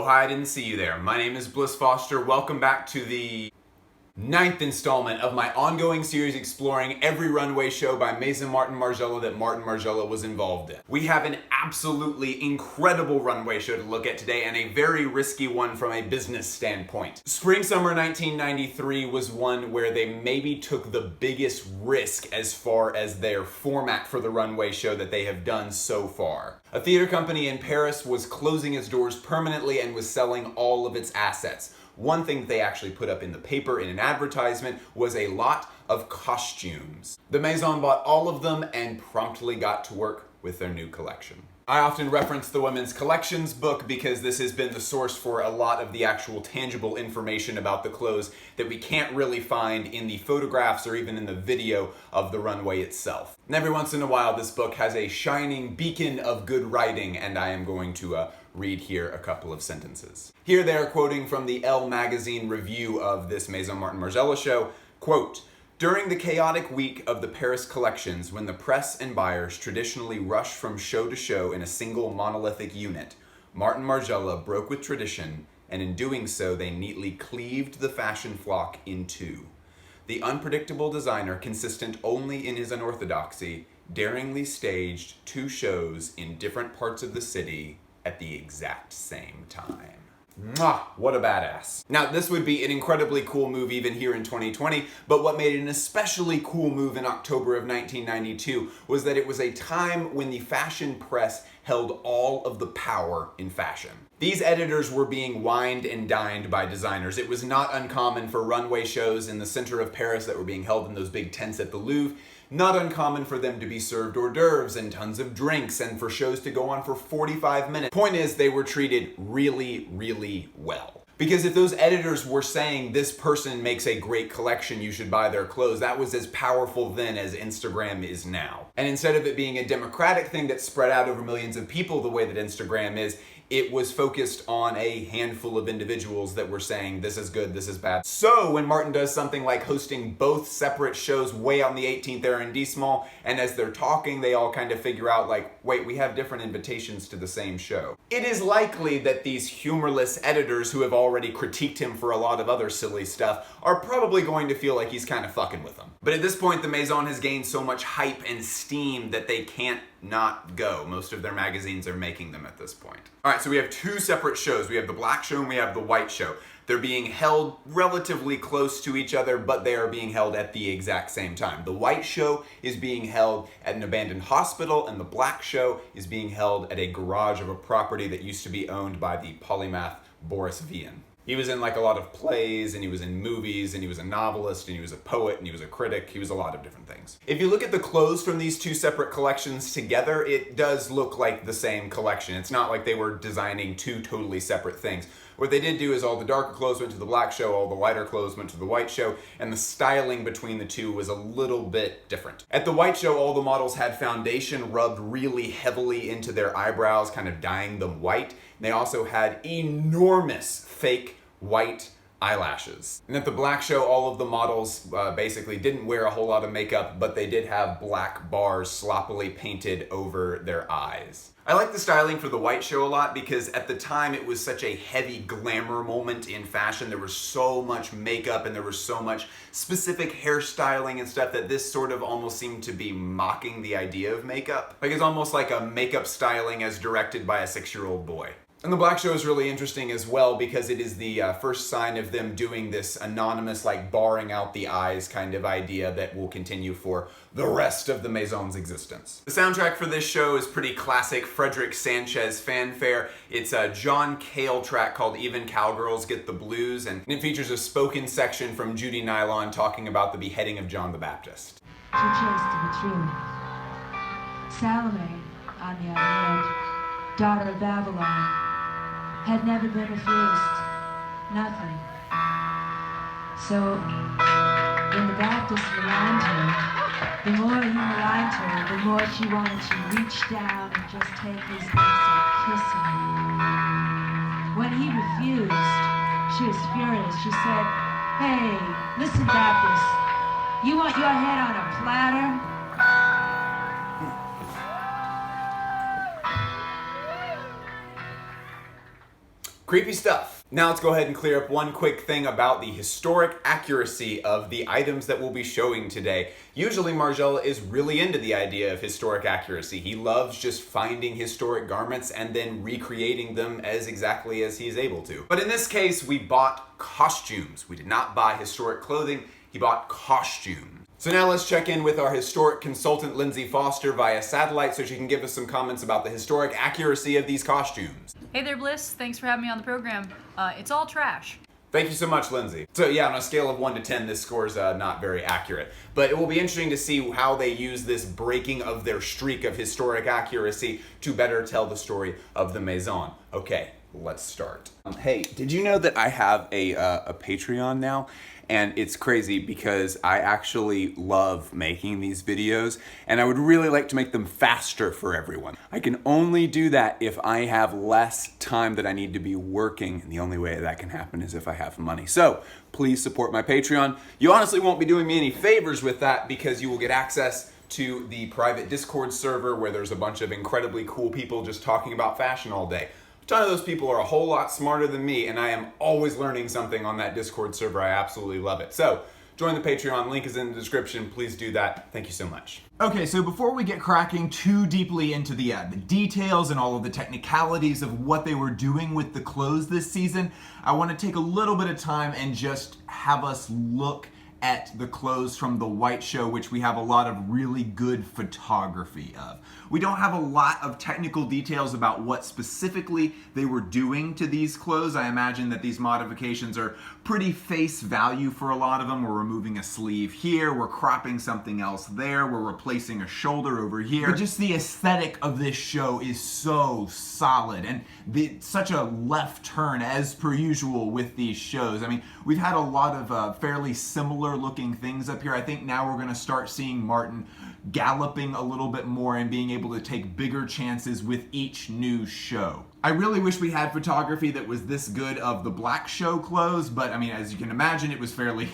hi, I didn't see you there. My name is Bliss Foster. Welcome back to the 9th installment of my ongoing series exploring every runway show by Maison Martin Margiela that Martin Margiela was involved in. We have an absolutely incredible runway show to look at today, and a very risky one from a business standpoint. Spring-summer 1993 was one where they maybe took the biggest risk as far as their format for the runway show that they have done so far. A theater company in Paris was closing its doors permanently and was selling all of its assets. One thing they actually put up in the paper in an advertisement was a lot of costumes. The Maison bought all of them and promptly got to work with their new collection. I often reference the Women's Collections book because this has been the source for a lot of the actual tangible information about the clothes that we can't really find in the photographs or even in the video of the runway itself. And every once in a while this book has a shining beacon of good writing, and I am going to read here a couple of sentences. Here they are quoting from the Elle magazine review of this Maison Martin Margiela show, quote, "During the chaotic week of the Paris collections, when the press and buyers traditionally rush from show to show in a single monolithic unit, Martin Margiela broke with tradition, and in doing so they neatly cleaved the fashion flock in two. The unpredictable designer, consistent only in his unorthodoxy, daringly staged two shows in different parts of the city at the exact same time." Mwah! What a badass. Now, this would be an incredibly cool move even here in 2020, but what made it an especially cool move in October of 1992 was that it was a time when the fashion press held all of the power in fashion. These editors were being wined and dined by designers. It was not uncommon for runway shows in the center of Paris that were being held in those big tents at the Louvre, not uncommon for them to be served hors d'oeuvres and tons of drinks and for shows to go on for 45 minutes. Point is, they were treated really, really well. Because if those editors were saying this person makes a great collection, you should buy their clothes, that was as powerful then as Instagram is now. And instead of it being a democratic thing that spread out over millions of people the way that Instagram is, it was focused on a handful of individuals that were saying this is good, this is bad. So when Martin does something like hosting both separate shows way out in the 18th arrondissement, and as they're talking, they all kind of figure out like, wait, we have different invitations to the same show. It is likely that these humorless editors who have already critiqued him for a lot of other silly stuff are probably going to feel like he's kind of fucking with them. But at this point, the Maison has gained so much hype and steam that they can't not go. Most of their magazines are making them at this point. All right, so we have two separate shows. We have the black show and we have the white show. They're being held relatively close to each other, but they are being held at the exact same time. The white show is being held at an abandoned hospital, and the black show is being held at a garage of a property that used to be owned by the polymath Boris Vian. He was in like a lot of plays, and he was in movies, and he was a novelist, and he was a poet, and he was a critic. He was a lot of different things. If you look at the clothes from these two separate collections together, it does look like the same collection. It's not like they were designing two totally separate things. What they did do is all the darker clothes went to the black show, all the lighter clothes went to the white show, and the styling between the two was a little bit different. At the white show, all the models had foundation rubbed really heavily into their eyebrows, kind of dyeing them white. They also had enormous fake white eyelashes. And at the black show, all of the models basically didn't wear a whole lot of makeup, but they did have black bars sloppily painted over their eyes. I like the styling for the white show a lot because at the time it was such a heavy glamour moment in fashion. There was so much makeup and there was so much specific hairstyling and stuff that this sort of almost seemed to be mocking the idea of makeup. Like it's almost like a makeup styling as directed by a 6-year-old boy. And the black show is really interesting as well because it is the first sign of them doing this anonymous, like barring out the eyes kind of idea that will continue for the rest of the Maison's existence. The soundtrack for this show is pretty classic Frederick Sanchez fanfare. It's a John Cale track called Even Cowgirls Get the Blues, and it features a spoken section from Judy Nylon talking about the beheading of John the Baptist. Too chaste to be true. Salome, on the other hand, daughter of Babylon, had never been refused. Nothing. So, when the Baptist maligned her, the more he maligned her, the more she wanted to reach down and just take his lips and kiss him. When he refused, she was furious. She said, "Hey, listen, Baptist, you want your head on a platter?" Creepy stuff. Now let's go ahead and clear up one quick thing about the historic accuracy of the items that we'll be showing today. Usually Margiela is really into the idea of historic accuracy. He loves just finding historic garments and then recreating them as exactly as he's able to. But in this case, we bought costumes. We did not buy historic clothing, he bought costumes. So now let's check in with our historic consultant, Lindsay Foster, via satellite so she can give us some comments about the historic accuracy of these costumes. Hey there, Bliss. Thanks for having me on the program. It's all trash. Thank you so much, Lindsay. So yeah, on a scale of 1 to 10, this score's not very accurate. But it will be interesting to see how they use this breaking of their streak of historic accuracy to better tell the story of the Maison. Okay, let's start. Hey, did you know that I have a Patreon now? And it's crazy because I actually love making these videos and I would really like to make them faster for everyone. I can only do that if I have less time that I need to be working, and the only way that can happen is if I have money. So please support my Patreon. You honestly won't be doing me any favors with that because you will get access to the private Discord server where there's a bunch of incredibly cool people just talking about fashion all day. A ton of those people are a whole lot smarter than me, and I am always learning something on that Discord server. I absolutely love it. So join the Patreon, link is in the description. Please do that. Thank you so much. Okay, so before we get cracking too deeply into the details and all of the technicalities of what they were doing with the clothes this season, I want to take a little bit of time and just have us look at the clothes from the White Show, which we have a lot of really good photography of. We don't have a lot of technical details about what specifically they were doing to these clothes. I imagine that these modifications are pretty face value for a lot of them. We're removing a sleeve here, we're cropping something else there, we're replacing a shoulder over here. But just the aesthetic of this show is so solid, and such a left turn as per usual with these shows. I mean, we've had a lot of fairly similar looking things up here. I think now we're going to start seeing Martin galloping a little bit more and being able to take bigger chances with each new show. I really wish we had photography that was this good of the Black Show clothes, but I mean, as you can imagine, it was fairly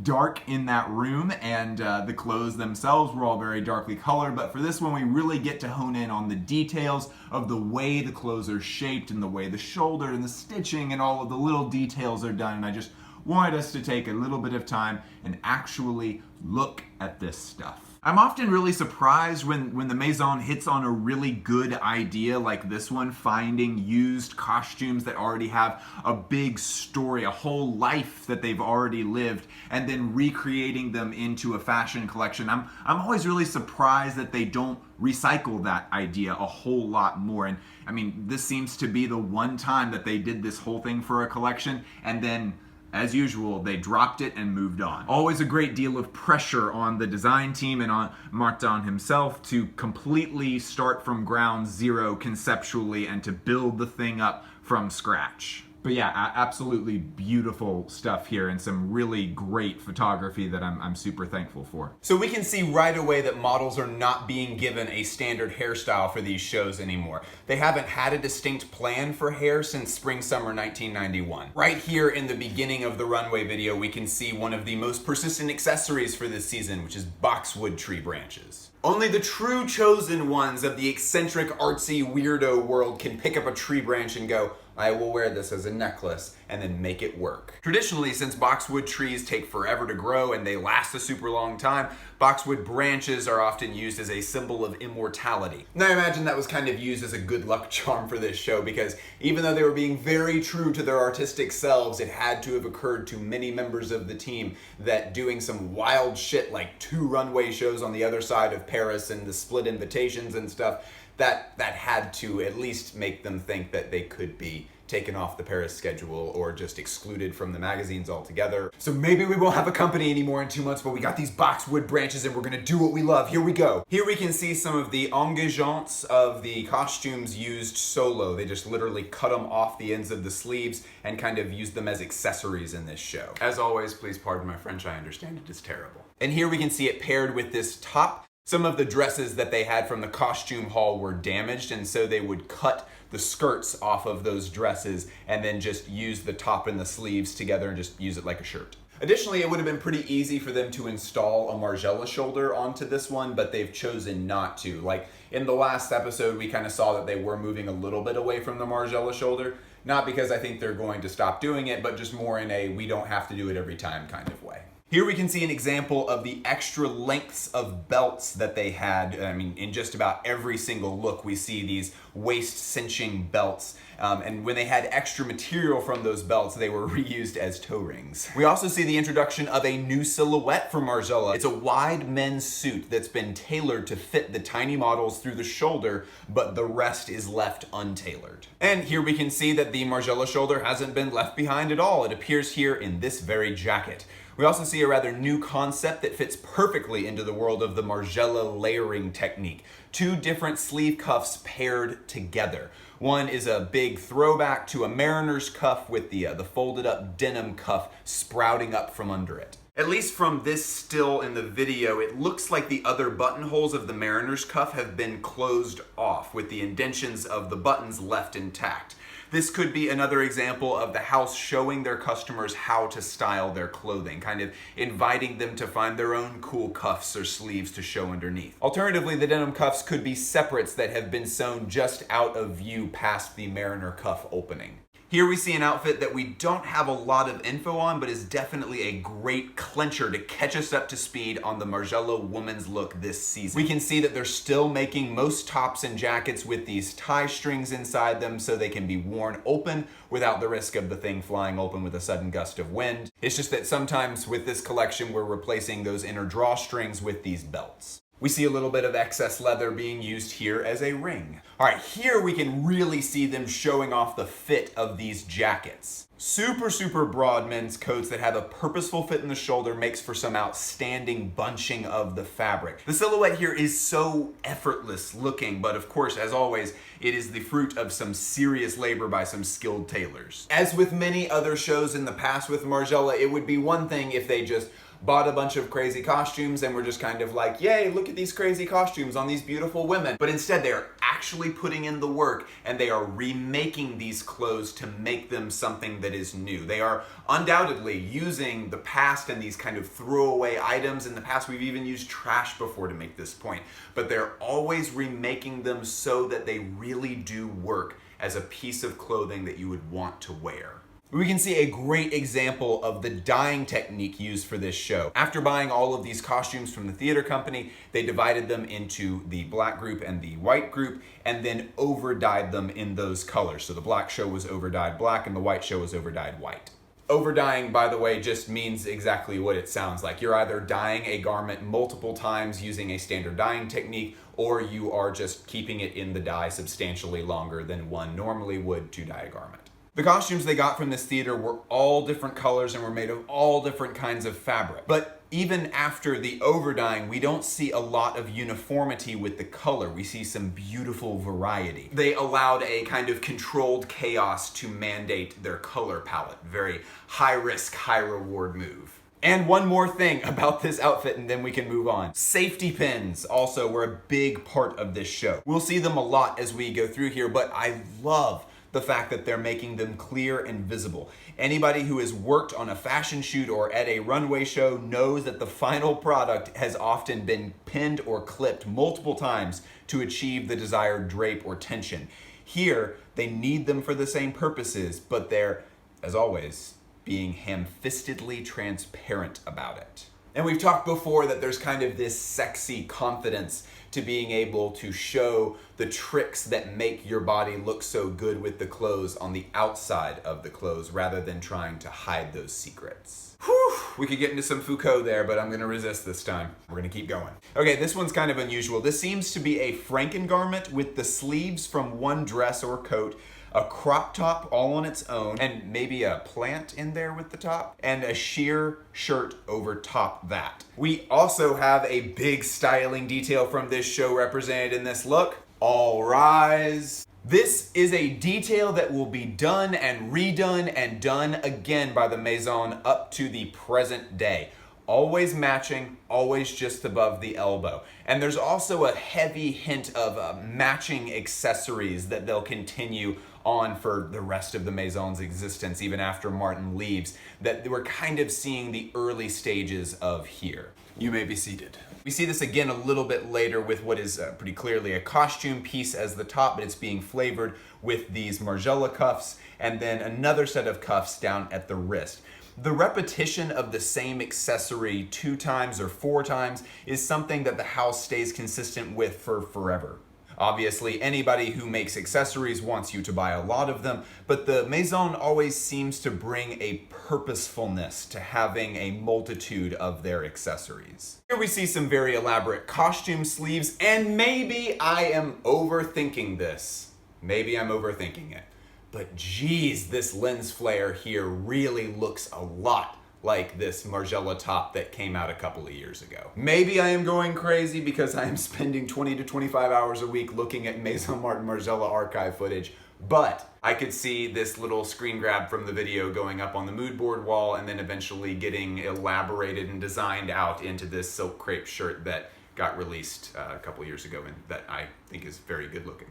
dark in that room, and the clothes themselves were all very darkly colored. But for this one, we really get to hone in on the details of the way the clothes are shaped and the way the shoulder and the stitching and all of the little details are done. And I just wanted us to take a little bit of time and actually look at this stuff. I'm often really surprised when the Maison hits on a really good idea like this one, finding used costumes that already have a big story, a whole life that they've already lived, and then recreating them into a fashion collection. I'm always really surprised that they don't recycle that idea a whole lot more. And I mean, this seems to be the one time that they did this whole thing for a collection, and then as usual, they dropped it and moved on. Always a great deal of pressure on the design team and on Martin himself to completely start from ground zero conceptually and to build the thing up from scratch. But yeah, absolutely beautiful stuff here and some really great photography that I'm super thankful for. So we can see right away that models are not being given a standard hairstyle for these shows anymore. They haven't had a distinct plan for hair since spring-summer 1991. Right here in the beginning of the runway video, we can see one of the most persistent accessories for this season, which is boxwood tree branches. Only the true chosen ones of the eccentric, artsy, weirdo world can pick up a tree branch and go, I will wear this as a necklace, and then make it work. Traditionally, since boxwood trees take forever to grow and they last a super long time, boxwood branches are often used as a symbol of immortality. Now I imagine that was kind of used as a good luck charm for this show, because even though they were being very true to their artistic selves, it had to have occurred to many members of the team that doing some wild shit like 2 runway shows on the other side of Paris and the split invitations and stuff, that had to at least make them think that they could be taken off the Paris schedule or just excluded from the magazines altogether. So maybe we won't have a company anymore in 2 months, but we got these boxwood branches and we're gonna do what we love. Here we go. Here we can see some of the engagements of the costumes used solo. They just literally cut them off the ends of the sleeves and kind of used them as accessories in this show. As always, please pardon my French, I understand it is terrible. And here we can see it paired with this top. Some of the dresses that they had from the costume haul were damaged, and so they would cut the skirts off of those dresses and then just use the top and the sleeves together and just use it like a shirt. Additionally, it would have been pretty easy for them to install a Margiela shoulder onto this one, but they've chosen not to. Like in the last episode, we kind of saw that they were moving a little bit away from the Margiela shoulder. Not because I think they're going to stop doing it, but just more in a we don't have to do it every time kind of way. Here we can see an example of the extra lengths of belts that they had. I mean, in just about every single look, we see these waist cinching belts. And when they had extra material from those belts, they were reused as toe rings. We also see the introduction of a new silhouette from Margiela. It's a wide men's suit that's been tailored to fit the tiny models through the shoulder, but the rest is left untailored. And here we can see that the Margiela shoulder hasn't been left behind at all. It appears here in this very jacket. We also see a rather new concept that fits perfectly into the world of the Margiela layering technique. Two different sleeve cuffs paired together. One is a big throwback to a mariner's cuff with the folded up denim cuff sprouting up from under it. At least from this still in the video, it looks like the other buttonholes of the mariner's cuff have been closed off with the indentions of the buttons left intact. This could be another example of the house showing their customers how to style their clothing, kind of inviting them to find their own cool cuffs or sleeves to show underneath. Alternatively, the denim cuffs could be separates that have been sewn just out of view past the mariner cuff opening. Here we see an outfit that we don't have a lot of info on, but is definitely a great clincher to catch us up to speed on the Margiela woman's look this season. We can see that they're still making most tops and jackets with these tie strings inside them so they can be worn open without the risk of the thing flying open with a sudden gust of wind. It's just that sometimes with this collection, we're replacing those inner drawstrings with these belts. We see a little bit of excess leather being used here as a ring. All right, here we can really see them showing off the fit of these jackets. Super broad men's coats that have a purposeful fit in the shoulder makes for some outstanding bunching of the fabric. The silhouette here is so effortless looking, but of course, as always, it is the fruit of some serious labor by some skilled tailors. As with many other shows in the past with Margiela, it would be one thing if they just bought a bunch of crazy costumes and we're just kind of like, yay, look at these crazy costumes on these beautiful women. But instead they are actually putting in the work and they are remaking these clothes to make them something that is new. They are undoubtedly using the past and these kind of throwaway items. In the past, we've even used trash before to make this point, but they're always remaking them so that they really do work as a piece of clothing that you would want to wear. We can see a great example of the dyeing technique used for this show. After buying all of these costumes from the theater company, they divided them into the black group and the white group, and then over-dyed them in those colors. So the black show was over-dyed black and the white show was over-dyed white. Over-dyeing, by the way, just means exactly what it sounds like. You're either dyeing a garment multiple times using a standard dyeing technique, or you are just keeping it in the dye substantially longer than one normally would to dye a garment. The costumes they got from this theater were all different colors and were made of all different kinds of fabric. But even after the over-dyeing, we don't see a lot of uniformity with the color. We see some beautiful variety. They allowed a kind of controlled chaos to mandate their color palette. Very high risk, high reward move. And one more thing about this outfit and then we can move on. Safety pins also were a big part of this show. We'll see them a lot as we go through here, but I love the fact that they're making them clear and visible. Anybody who has worked on a fashion shoot or at a runway show knows that the final product has often been pinned or clipped multiple times to achieve the desired drape or tension. Here, they need them for the same purposes, but they're, as always, being ham-fistedly transparent about it. And we've talked before that there's kind of this sexy confidence to being able to show the tricks that make your body look so good with the clothes on the outside of the clothes rather than trying to hide those secrets. Whew, we could get into some Foucault there, but I'm gonna resist this time. We're gonna keep going. Okay, this one's kind of unusual. This seems to be a Franken garment with the sleeves from one dress or coat, a crop top all on its own, and maybe a plant in there with the top, and a sheer shirt over top that. We also have a big styling detail from this show represented in this look. All rise. This is a detail that will be done and redone and done again by the Maison up to the present day. Always matching, always just above the elbow. And there's also a heavy hint of matching accessories that they'll continue on for the rest of the Maison's existence, even after Martin leaves, that we're kind of seeing the early stages of here. You may be seated. We see this again a little bit later with what is pretty clearly a costume piece as the top, but it's being flavored with these Margiela cuffs. and then another set of cuffs down at the wrist. The repetition of the same accessory 2 times or 4 times is something that the house stays consistent with for forever. Obviously, anybody who makes accessories wants you to buy a lot of them, but the Maison always seems to bring a purposefulness to having a multitude of their accessories. Here we see some very elaborate costume sleeves, and maybe I am overthinking this. Maybe I'm overthinking it. But geez, this lens flare here really looks a lot like this Margiela top that came out a couple of years ago. Maybe I am going crazy because I am spending 20 to 25 hours a week looking at Maison Martin Margiela archive footage, but I could see this little screen grab from the video going up on the mood board wall and then eventually getting elaborated and designed out into this silk crepe shirt that got released a couple years ago and that I think is very good looking.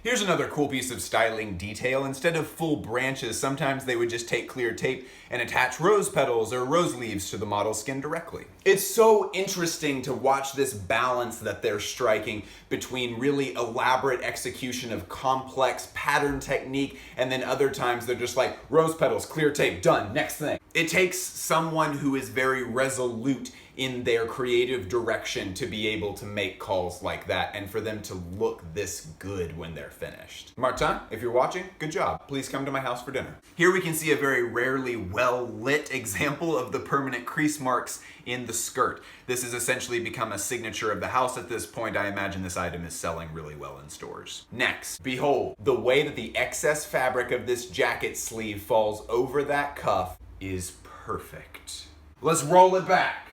Here's another cool piece of styling detail. Instead of full branches, sometimes they would just take clear tape and attach rose petals or rose leaves to the model's skin directly. It's so interesting to watch this balance that they're striking between really elaborate execution of complex pattern technique, and then other times they're just like, rose petals, clear tape, done, next thing. It takes someone who is very resolute in their creative direction to be able to make calls like that and for them to look this good when they're finished. Martin, if you're watching, good job. Please come to my house for dinner. Here we can see a very rarely well-lit example of the permanent crease marks in the skirt. This has essentially become a signature of the house at this point. I imagine this item is selling really well in stores. Next, behold, the way that the excess fabric of this jacket sleeve falls over that cuff is perfect. Let's roll it back.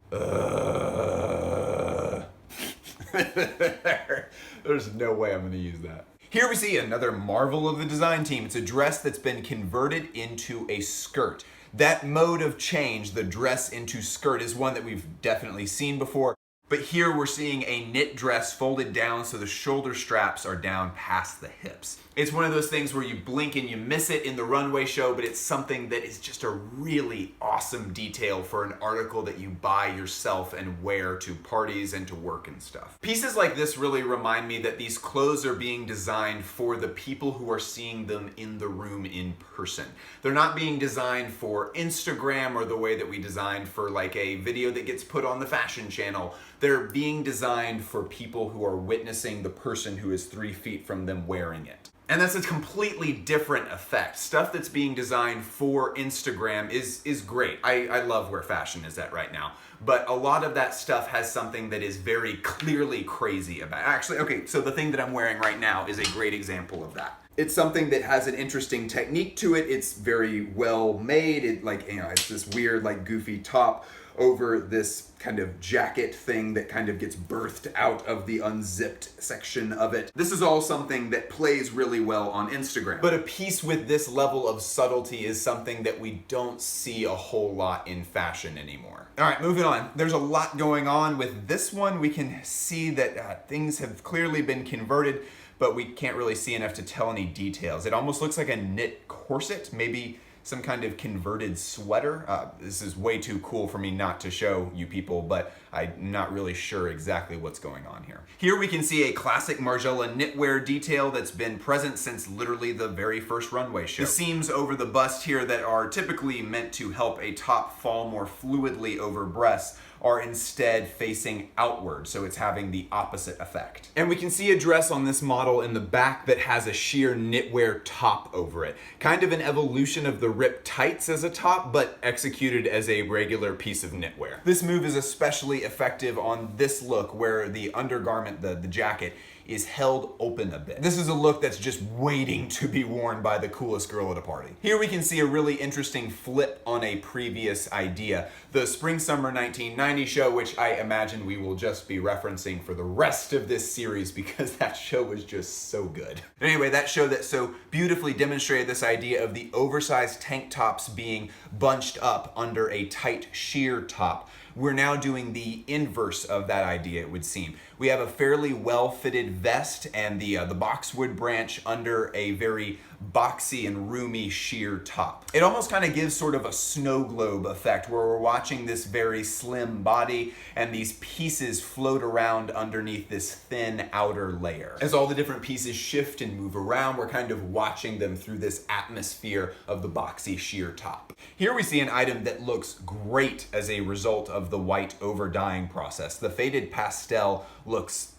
There's no way I'm gonna use that. Here we see another marvel of the design team. It's a dress that's been converted into a skirt. That mode of change, the dress into skirt, is one that we've definitely seen before. But here we're seeing a knit dress folded down so the shoulder straps are down past the hips. It's one of those things where you blink and you miss it in the runway show, but it's something that is just a really awesome detail for an article that you buy yourself and wear to parties and to work and stuff. Pieces like this really remind me that these clothes are being designed for the people who are seeing them in the room in person. They're not being designed for Instagram or the way that we designed for like a video that gets put on the fashion channel. They're being designed for people who are witnessing the person who is 3 feet from them wearing it. And that's a completely different effect. Stuff that's being designed for Instagram is great. I love where fashion is at right now. But a lot of that stuff has something that is very clearly crazy about it. Actually, okay, so the thing that I'm wearing right now is a great example of that. It's something that has an interesting technique to it. It's very well made. It's this weird, like, goofy top over this kind of jacket thing that kind of gets birthed out of the unzipped section of it. This is all something that plays really well on Instagram. But a piece with this level of subtlety is something that we don't see a whole lot in fashion anymore. All right, moving on. There's a lot going on with this one. We can see that things have clearly been converted, but we can't really see enough to tell any details. It almost looks like a knit corset, maybe some kind of converted sweater. This is way too cool for me not to show you people, but I'm not really sure exactly what's going on here. Here we can see a classic Margiela knitwear detail that's been present since literally the very first runway show. The seams over the bust here that are typically meant to help a top fall more fluidly over breasts are instead facing outward, so it's having the opposite effect. And we can see a dress on this model in the back that has a sheer knitwear top over it. Kind of an evolution of the ripped tights as a top, but executed as a regular piece of knitwear. This move is especially effective on this look where the undergarment, the jacket, is held open a bit. This is a look that's just waiting to be worn by the coolest girl at a party. Here we can see a really interesting flip on a previous idea. The Spring/Summer 1990 show, which I imagine we will just be referencing for the rest of this series because that show was just so good. Anyway, that show that so beautifully demonstrated this idea of the oversized tank tops being bunched up under a tight sheer top. We're now doing the inverse of that idea, it would seem. We have a fairly well-fitted vest and the Boxwood branch under a very boxy and roomy sheer top. It almost kind of gives sort of a snow globe effect where we're watching this very slim body and these pieces float around underneath this thin outer layer. As all the different pieces shift and move around, we're kind of watching them through this atmosphere of the boxy sheer top. Here we see an item that looks great as a result of the white over dyeing process. The faded pastel looks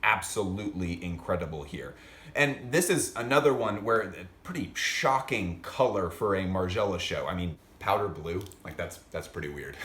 absolutely incredible here. And this is another one where a pretty shocking color for a Margiela show. I mean, powder blue, like that's pretty weird.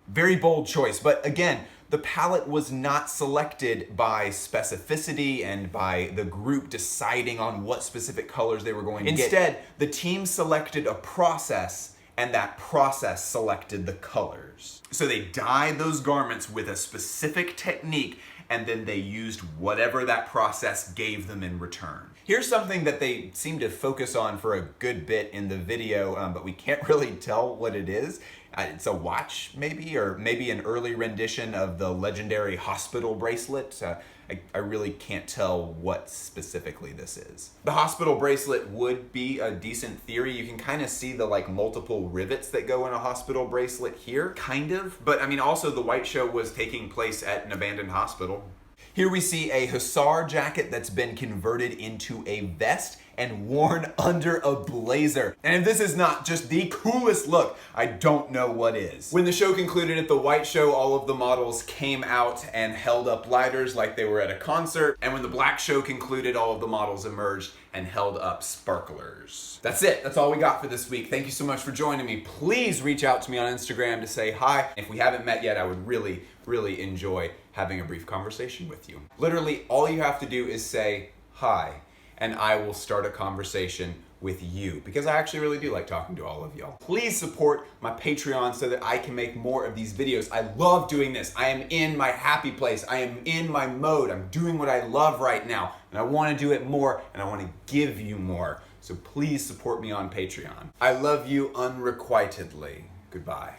Very bold choice, but again, the palette was not selected by specificity and by the group deciding on what specific colors they were going to get. Instead, the team selected a process and that process selected the colors. So they dyed those garments with a specific technique and then they used whatever that process gave them in return. Here's something that they seem to focus on for a good bit in the video, but we can't really tell what it is. It's a watch, maybe, or maybe an early rendition of the legendary hospital bracelet. I really can't tell what specifically this is. The hospital bracelet would be a decent theory. You can kind of see the multiple rivets that go in a hospital bracelet here, kind of. But I mean, also the white show was taking place at an abandoned hospital. Here we see a hussar jacket that's been converted into a vest and worn under a blazer. And if this is not just the coolest look, I don't know what is. When the show concluded at the white show, all of the models came out and held up lighters like they were at a concert. And when the black show concluded, all of the models emerged and held up sparklers. That's it. That's all we got for this week. Thank you so much for joining me. Please reach out to me on Instagram to say hi. If we haven't met yet, I would really enjoy having a brief conversation with you. Literally, all you have to do is say hi, and I will start a conversation with you, because I actually really do like talking to all of y'all. Please support my Patreon so that I can make more of these videos. I love doing this. I am in my happy place. I am in my mode. I'm doing what I love right now, and I want to do it more, and I want to give you more. So please support me on Patreon. I love you unrequitedly. Goodbye.